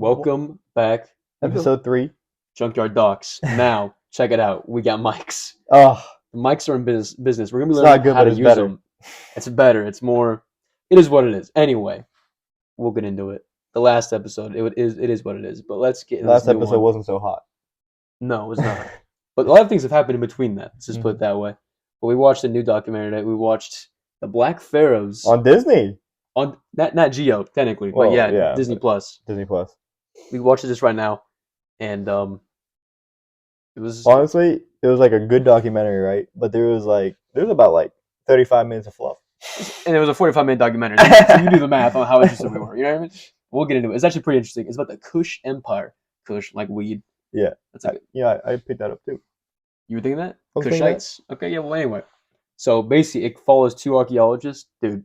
Welcome back. Episode 3. Junkyard Docs. Now, check it out. We got mics. Oh, The mics are in business. We're going to be It's not learning good, how but to it's use better. them. It's better. It's more... It is what it is. Anyway, we'll get into it. The last episode, it is what it is. But let's get into last this new episode one. wasn't so hot. No, it was not. But a lot of things have happened in between that. Let's just put it that way. But we watched a new documentary today. We watched the Black Pharaohs On Disney. on NatGeo, technically. Well, but yeah, yeah, Disney but- Plus. Disney Plus. We watched this right now, and it was Honestly, it was like a good documentary, right? But there was about like 35 minutes of fluff. and it was a 45-minute documentary. So you do the math on how interested we were. You know what I mean? We'll get into it. It's actually pretty interesting. It's about the Kush Empire. Kush, like weed. Yeah. That's like I picked that up too. you were thinking that? I was thinking Kushites? Okay, yeah. Well, anyway. So basically, it follows two archaeologists, dude.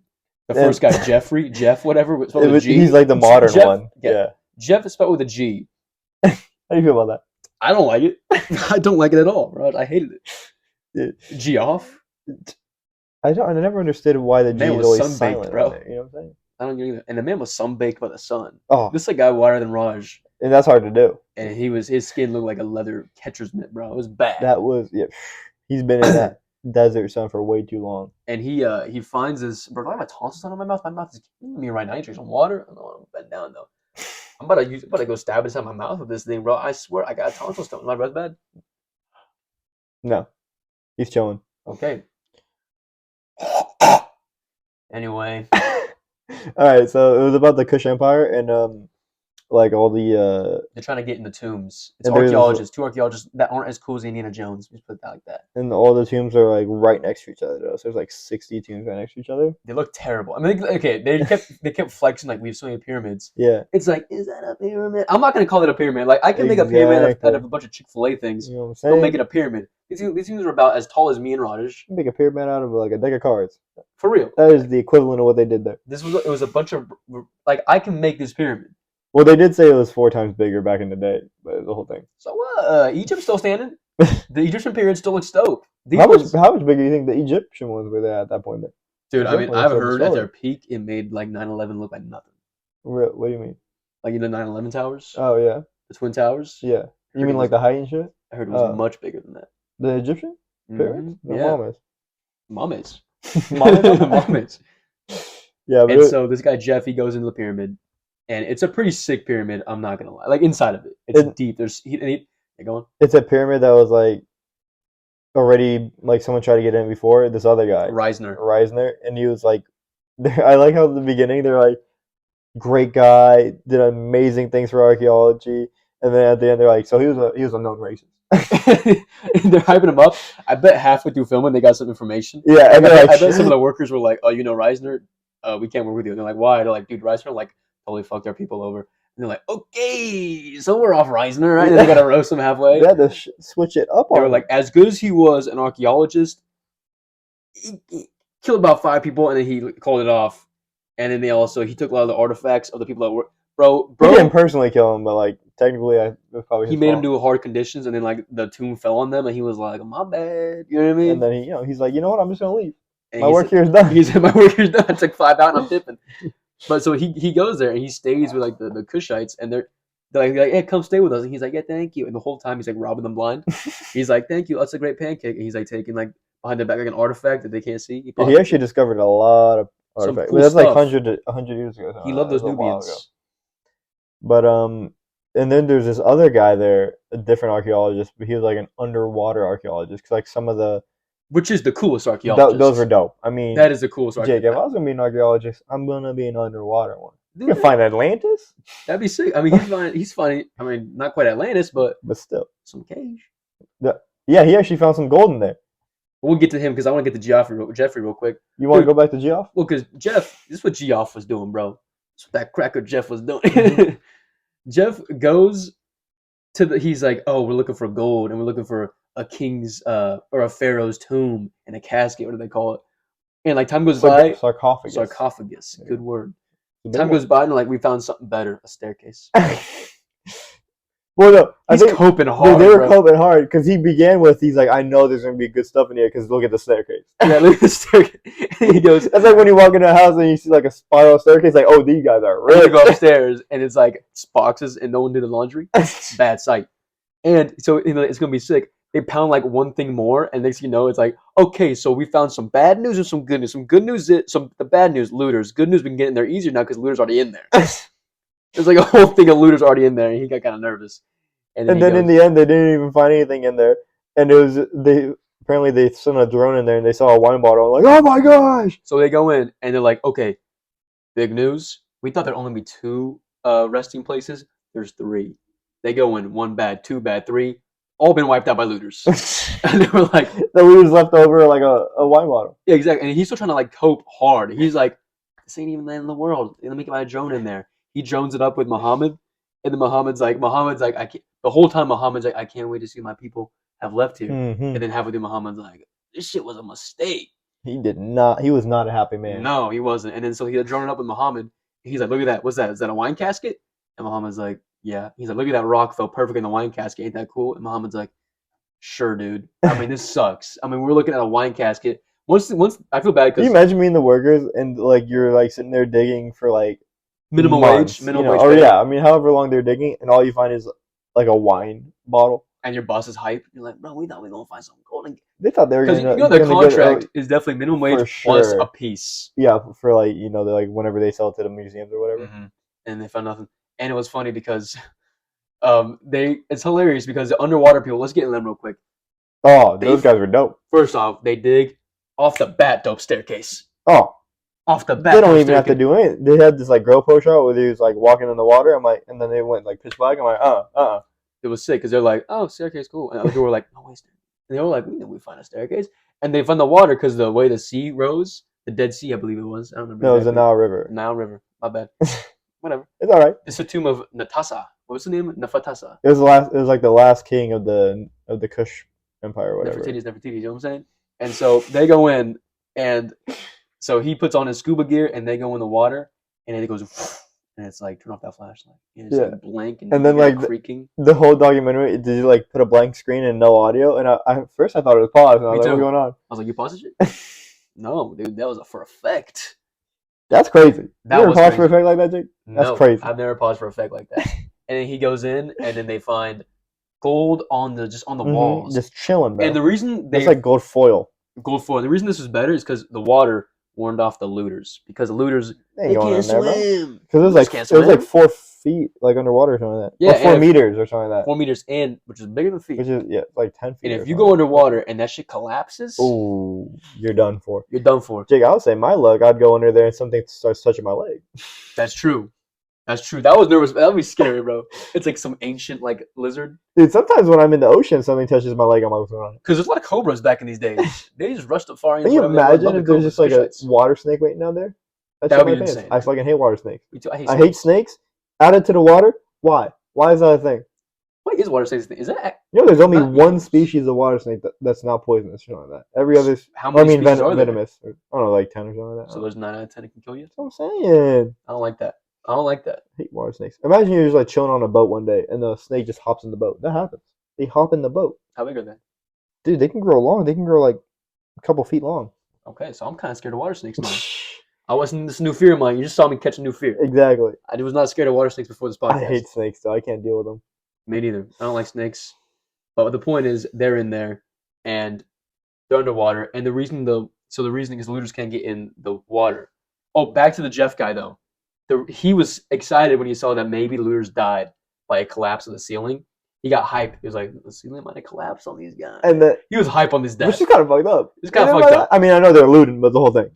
The And- first guy, Jeff, whatever. It's spelled with a G. He's like the modern Jeff- one. Yeah. Jeff is spelled with a G. How do you feel about I don't like it. I don't like it at all, bro. I hated it. that? G off. I never understood why the G Man is was always sunbaked, silent, bro. on there, you know what I'm saying? I don't get either. And the man was sunbaked by the sun. Oh, This is a guy wider than Raj. and that's hard to do. And his skin looked like a leather catcher's mitt, bro. It was bad. That was He's been in that desert sun for way too long. And he finds this. Bro, do I have my tonsils on my mouth? My mouth is killing me right now. You drink some water? I don't want to bend down though. I'm about to go stab inside my mouth with this thing, bro. I swear I got a tonsil stone. My breath bad? No, he's chilling. Okay. Anyway, All right, so it was about the Kush Empire and like all the they're trying to get in the tombs. It's And there's- archaeologists, two archaeologists that aren't as cool as Indiana Jones. Just put it like that. and all the tombs are like right next to each other though. So there's like 60 tombs right next to each other. They look terrible. I mean, okay, they kept flexing like we have so many pyramids. Yeah, It's like, is that a pyramid? I'm not gonna call it a pyramid. Like I can make a pyramid out Exactly. of a bunch of Chick-fil-A things. you know what I'm saying. Don't make it a pyramid. These things are about as tall as me and Raj. Make a pyramid out of like a deck of cards. For real. That is the equivalent of what they did there. It was a bunch of like I can make this pyramid. Well, they did say it was 4 times bigger back in the day, but it was the whole thing. So Egypt's still standing. The Egyptian pyramid still looks dope. These How ones- much bigger do you think the Egyptian ones were there at that point? Then? dude, I mean, Egyptian ones I've still heard at solid. their peak it made like 9/11 look like nothing. What do you mean? Like the 9/11 towers, Oh yeah, the Twin Towers. yeah. You Heard mean it like was- the height and shit? I heard it was Uh, much bigger than that. The Egyptian pyramids? Mhm. The Yeah, Mamas. Mommies. Mommies. Yeah, but And so this guy Jeff, he goes into the pyramid, and it's a pretty sick pyramid. I'm not gonna lie. Like inside of it, it's It- deep. There's go on. it's a pyramid that was like already like someone tried to get in before. This other guy, Reisner, and he was like, I like how at the beginning they're like, great guy, did amazing things for archaeology, and then at the end they're like, so he was a known racist. And they're hyping him up. I bet halfway through filming they got some information. Yeah, and they're I like, bet some of the workers were like, "Oh, you know Reisner? We can't work with you." And they're like, "Why?" They're like, "Dude, Reisner like totally fucked our people over." And they're like, "Okay, so we're off Reisner, right?" And they gotta roast him halfway. they had to switch it up They on were him. like, as good as he was an archaeologist, he killed about 5 people, and then he called it off. And then he took a lot of the artifacts of the people that were He didn't personally kill him, but like technically, it was probably he his made him fault. do hard conditions, and then like the tomb fell on them, and he was like, "My bad," you know what I mean? And then he's like, you know what? I'm just gonna leave. And My he work said- here is done. He said, "My work is done. I took 5 out, and I'm tipping." But so he goes there and he stays with like the Kushites, and they're like, "Hey, come stay with us." And he's like, "Yeah, thank you." And the whole time he's like robbing them blind. He's like, "Thank you, that's a great pancake." And he's like taking like behind their back like an artifact that they can't see. Yeah, he actually discovered a lot of Some artifacts. cool But that's like stuff. 100 years ago. He loved those That was a while ago. Nubians. But and then there's this other guy there, a different archaeologist, but he was like an underwater archaeologist. Cause like some of the Which is the coolest archaeologist. those were dope. I mean, That is the coolest Jake, archaeologist. if I was gonna be an archaeologist, I'm gonna be an underwater one. You Dude, can find Atlantis, that'd be sick. I mean, he's funny. I mean, not quite Atlantis, but but still, some cage. yeah, he actually found some gold in there. We'll get to him because I want to get to Jeffrey real quick. You want to Dude. go back to Geoff? Well, because Jeff, this is what Geoff was doing, bro. This is what that cracker Jeff was doing. Mm-hmm. Jeff goes to he's like, "Oh, we're looking for gold, and we're looking for a king's or a pharaoh's tomb and a casket. What do they call it?" And like time goes by, Sarcophagus. sarcophagus. Yeah. Good word. The big Time one. goes by, and like we found something better, a staircase. Well, no, he's coping hard. They were coping hard because he's like, I know there's gonna be good stuff in here because look at the staircase. Yeah, look at the staircase. He goes. That's like when you walk into a house and you see like a spiral staircase. Like, oh, these guys are rich. You go upstairs and it's like boxes and no one did the laundry. Bad sight. And so it's gonna be sick. They pound like one thing more, and next thing you know, it's like, okay, so we found some bad news or some good news. Some good news, the bad news, looters. Good news, we can get in there easier now because looters already in there. There's like a whole thing of looters already in there, and he got kind of nervous. And then in the end, they didn't even find anything in there, and apparently they sent a drone in there, and they saw a wine bottle. I'm like, oh my gosh! So they go in, and they're like, okay, big news. We thought there'd only be 2 resting places. There's 3. They go in, 1 bad, 2 bad, 3. All been wiped out by looters. And they were like... The looters left over like a wine bottle. Yeah, exactly. And he's still trying to like cope hard. He's like, this ain't even land in the world. Let me get my drone in there. He drones it up with Muhammad. And then Muhammad's like, I can't... The whole time Muhammad's like, I can't wait to see my people have left here. Mm-hmm. And then halfway through Muhammad's like, this shit was a mistake. He was not a happy man. No, he wasn't. And then so he had drawn it up with Muhammad. He's like, look at that. What's that? Is that a wine casket? And Muhammad's like, yeah. He's like, look at that rock fell perfect in the wine casket. Ain't that cool? And Muhammad's like, sure, dude. I mean, this sucks. I mean, we're looking at a wine casket. Once I feel bad because... Can you imagine being the workers and like you're like sitting there digging for like minimum months, wage? Minimum wage. Oh yeah, I mean, however long they're digging, and all you find is like a wine bottle. And your boss is hype. You're like, bro, we thought we were gonna find something gold. They thought they were gonna... Because their contract is definitely minimum wage plus a piece. Yeah, for like, they're like whenever they sell it to the museums or whatever. Mm-hmm. And they found nothing. And it was funny because it's hilarious because the underwater people... Let's get in them real quick. Oh, those guys were dope. First off, they dig off the bat dope staircase. Oh. Off the bat. They don't even have to do anything. They had this like GoPro shot where he was like walking in the water. I'm like, and then they went like pitch black. I'm like, It was sick because they're like, oh, staircase, cool. And other people were like, no, wait, and they were like, we know we find a staircase. And they found the water because the way the sea rose, the Dead Sea, I believe it was. I don't remember. No, it was the Nile River. Nile River. My bad. Whatever. It's all right. It's the tomb of Natasa. What was the name? Nefertasa. It was like the last king of the Kush Empire, or whatever. Nefertiti, you know what I'm saying? And so they go in, and so he puts on his scuba gear, and they go in the water, and then it goes, and it's like, turn off that flashlight. And it's like blank, and then like creaking. The whole documentary, did you like put a blank screen and no audio? And at first I thought it was paused, and I was like, what's going on? I was like, you paused it? No, dude, that was for effect. That's crazy. You ever pause for effect like that, Jake? That's no, crazy. I've never paused for effect like that. And then he goes in, and then they find gold on the walls, just chilling, bro. And the reason it's like gold foil. The reason this was better is because the water warned off the looters. Because the looters they can't swim. Because it was like 4 feet like underwater or something like that. Yeah, or 4 meters or something like that. 4 meters which is bigger than feet. Which is like 10 feet. And if you go underwater and that shit collapses, oh, you're done for. You're done for. Jake, I would say my luck, I'd go under there and something starts touching my leg. That's true. That was nervous. That would be scary, bro. It's like some ancient like lizard. Dude, sometimes when I'm in the ocean, something touches my leg. I'm like, what's going on? Because there's a lot of cobras back in these days. They just rushed up far. Can you imagine if there's just like a water snake waiting down there? That would be insane. I fucking hate water snakes. Me too. I hate snakes. Added to the water. Why? Why is that a thing? Why is water snakes a thing? Is that? There's only one species of water snake that's not poisonous or something like that. Every other. How many species are there? Venomous. I don't know, like 10 or something like that. So there's 9 out of 10 that can kill you? That's what I'm saying. I don't like that. I hate water snakes. Imagine you're just like chilling on a boat one day and the snake just hops in the boat. That happens. They hop in the boat. How big are they? Dude, they can grow long. They can grow like a couple feet long. Okay, so I'm kind of scared of water snakes now. I wasn't. This new fear of mine. You just saw me catch a new fear. Exactly. I was not scared of water snakes before this podcast. I hate snakes, though. I can't deal with them. Me neither. I don't like snakes. But the point is, they're in there, and they're underwater. And the reasoning is the looters can't get in the water. Oh, back to the Jeff guy, though. He was excited when he saw that maybe looters died by a collapse of the ceiling. He got hyped. He was like, the ceiling might have collapsed on these guys. And he was hype on this death. Which is kind of fucked up. It's kind of fucked up. I mean, I know they're looting, but the whole thing.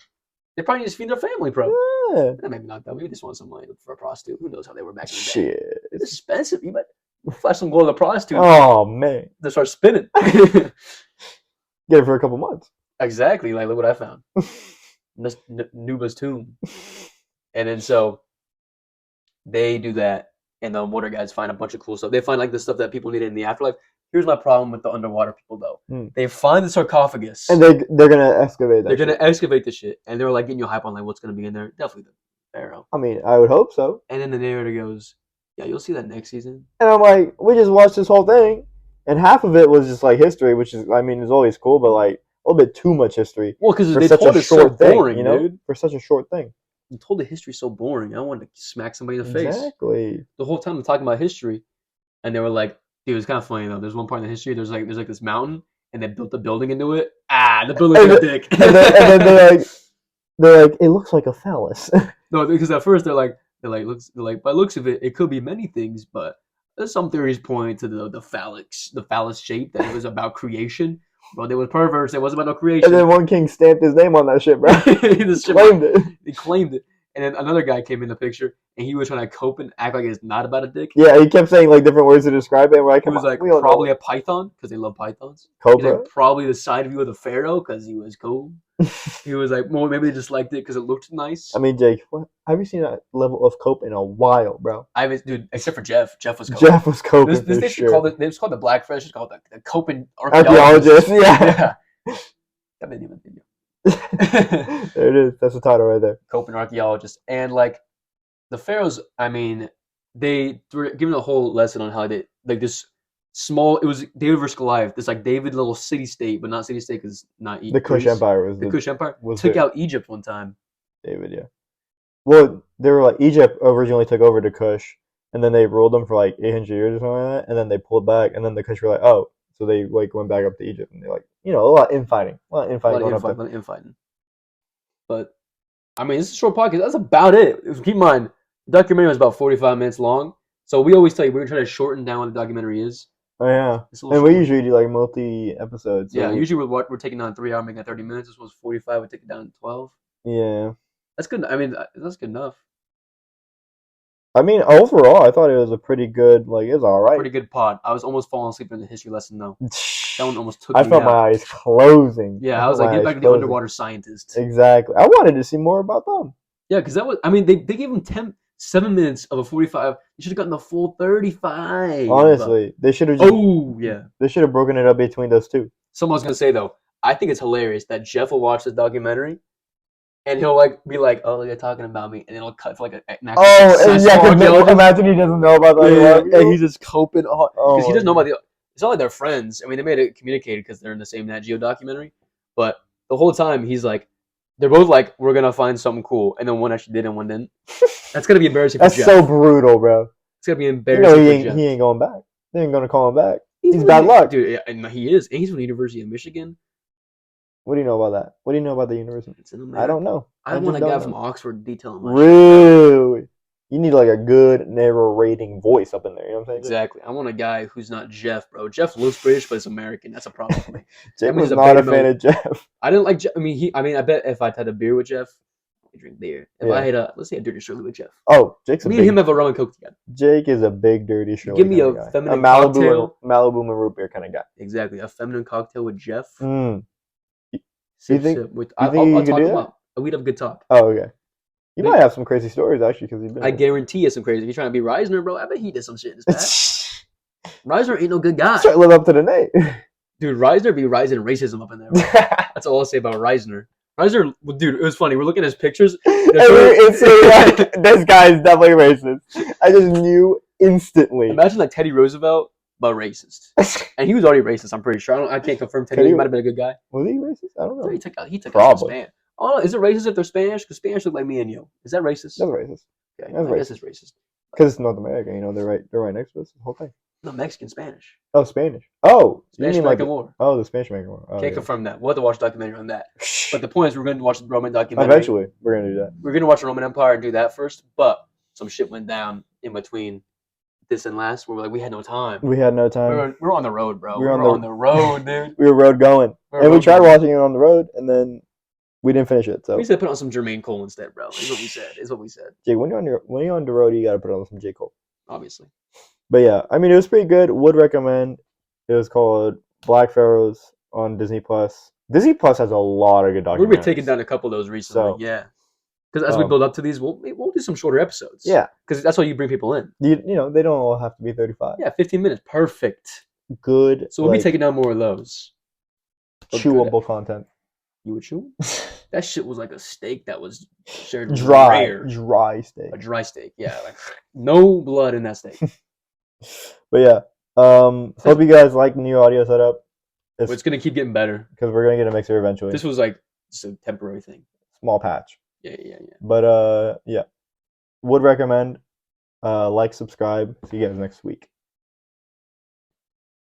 They probably just feed their family, bro. Yeah. Maybe not that. Maybe just want some money for a prostitute. Who knows how they were back in the day. Shit. It's expensive. You might flash some gold to a prostitute. Oh, man. They start spinning. Get it for a couple months. Exactly. Like, look what I found. Nuba's tomb. And then so they do that, and the water guys find a bunch of cool stuff. They find like the stuff that people needed in the afterlife. Here's my problem with the underwater people, though. They find the sarcophagus, and they're gonna excavate that. They're gonna excavate the shit, and they're like getting you hype on like what's gonna be in there. Definitely the pharaoh. I mean, I would hope so. And then the narrator goes, Yeah, you'll see that next season. And I'm like, we just watched this whole thing, and half of it was just like history, which is, I mean, is always cool, but like a little bit too much history. Well, because they told it so boring, you know, dude. For such a short thing. You told the history so boring. I wanted to smack somebody in the face. Exactly. The whole time I'm talking about history, and they were like, dude, it's kind of funny though. There's one part in the history. There's like this mountain, and they built a building into it. The building's a dick. And then they're like, it looks like a phallus. No, because at first they're like, by looks of it, it could be many things, but there's some theories point to the phallus shape that it was about creation. But they were perverts. It wasn't about no creation. And then one king stamped his name on that shit, bro. He claimed it. And then another guy came in the picture, and he was trying to cope and act like it's not about a dick. Yeah, he kept saying like different words to describe it. And he was like, probably a python, because they love pythons. Cobra. Like, probably the side view of the pharaoh, because he was cool. He was like, well, maybe they just liked it because it looked nice. I mean, Jake, have you seen that level of cope in a while, bro? I haven't, dude, except for Jeff. Jeff was coping. Jeff was coping. This sure. called the Black Pharaohs. It's called the coping archaeologist. Yeah. That didn't even think. There it is. That's the title right there. Coping archaeologist. And like the pharaohs, I mean, they were given a whole lesson on how they like this small. It was David versus Goliath. This like David little city state, but not city state because not the Kush Empire was the Kush Empire took out Egypt one time. David, yeah. Well, they were like Egypt originally took over the Kush, and then they ruled them for like 800 years or something like that, and then they pulled back, and then the Kush were like, oh, so they like went back up to Egypt, and they're like, a lot of infighting, a lot of infighting. But I mean, this is a short podcast. That's about it. Keep in mind, the documentary was about 45 minutes long, so we always tell you we're gonna try to shorten down what the documentary is. Oh yeah, and we usually do like multi episodes. So yeah, usually we're taking down 3 hours, making it 30 minutes. This was 45. We take it down to 12. Yeah, that's good. I mean, that's good enough. I mean, overall, I thought it was a pretty good, like, it was all right. Pretty good pod. I was almost falling asleep in the history lesson, though. That one almost took me out. I felt my eyes closing. Yeah, I was like, get back to the underwater scientist. Exactly. I wanted to see more about them. Yeah, because that was, I mean, they gave him 7 minutes of a 45. They should have gotten the full 35. Honestly, they should have They should have broken it up between those two. Someone was going to say, though, I think it's hilarious that Jeff will watch this documentary. And he'll like be like, "Oh, they're talking about me," and then it'll cut for like an imagine he doesn't know about that. Yeah, he's just coping because he doesn't know about the. It's not like they're friends. I mean, they made it communicated because they're in the same NatGeo documentary, but the whole time he's like, they're both like, "We're gonna find something cool," and then one actually did and one didn't. That's gonna be embarrassing. That's for Jeff. So brutal, bro. It's gonna be embarrassing. He ain't going back. They ain't gonna call him back. He's bad luck, dude. Yeah, and he is. And he's from the University of Michigan. What do you know about that? What do you know about the university? I don't know. I want a guy from Oxford detailing my Really? You need like a good narrating voice up in there. You know what I'm saying? Exactly. I want a guy who's not Jeff, bro. Jeff looks British, but it's American. That's a problem for me. Jeff was not a fan of Jeff. I didn't like Jeff. I mean, I bet if I had a beer with Jeff, I drink beer. If I had let's say a dirty Shirley with Jeff. Oh, Jake's me and him have a rum and coke together. Jake is a big dirty Shirley. Give me a feminine cocktail. Malibu and root beer kind of guy. Exactly. A feminine cocktail with Jeff. You think you could do that? We'd have a good talk. Oh, okay. You might have some crazy stories, actually, because he's been. I guarantee you some crazy. If you're trying to be Reisner, bro, I bet he did some shit in his past. Reisner ain't no good guy. Try to live up to the name. Dude, Reisner be rising racism up in there, bro. That's all I'll say about Reisner. Reisner, dude, it was funny. We're looking at his pictures. It's like, this guy's definitely racist. I just knew instantly. Imagine like Teddy Roosevelt, but racist. And he was already racist, I'm pretty sure. I can't confirm Teddy might have been a good guy. Was he racist? I don't know. He took out Spanish. Oh, is it racist if they're Spanish? Because Spanish look like me and you. Is that racist? That's racist. Okay, I guess it's racist. Because it's North America, they're right next to us. The whole thing. No, Mexican Spanish. Oh, Spanish. Oh, Spanish-American War. Oh, the Spanish-American War. Oh, can't confirm that. We'll have to watch a documentary on that. But the point is, we're going to watch the Roman documentary. Eventually, we're going to do that. We're going to watch the Roman Empire and do that first. But some shit went down in between this and last. Where we're like, we had no time. We had no time. We were on the road, bro. We were on the road, dude. We were road going, we tried watching it on the road, and then we didn't finish it. So we said put on some Jermaine Cole instead, bro. Is what we said. Jake, when you're on the road, you got to put on some J. Cole. Obviously. But yeah, I mean, it was pretty good. Would recommend. It was called Black Pharaohs on Disney Plus. Disney Plus has a lot of good documentaries. We've been taking down a couple of those recently, yeah. Because as we build up to these, we'll do some shorter episodes. Yeah. Because that's how you bring people in. They don't all have to be 35. Yeah, 15 minutes. Perfect. Good. So we'll be taking down more of those. Chewable content. You would chew? That shit was like a steak that was shared dry steak. A dry steak, yeah, like no blood in that steak. But yeah, hope you guys like the new audio setup. It's gonna keep getting better because we're gonna get a mixer eventually. This was like just a temporary thing, small patch. Yeah. But yeah, would recommend. Like, subscribe. See you guys next week.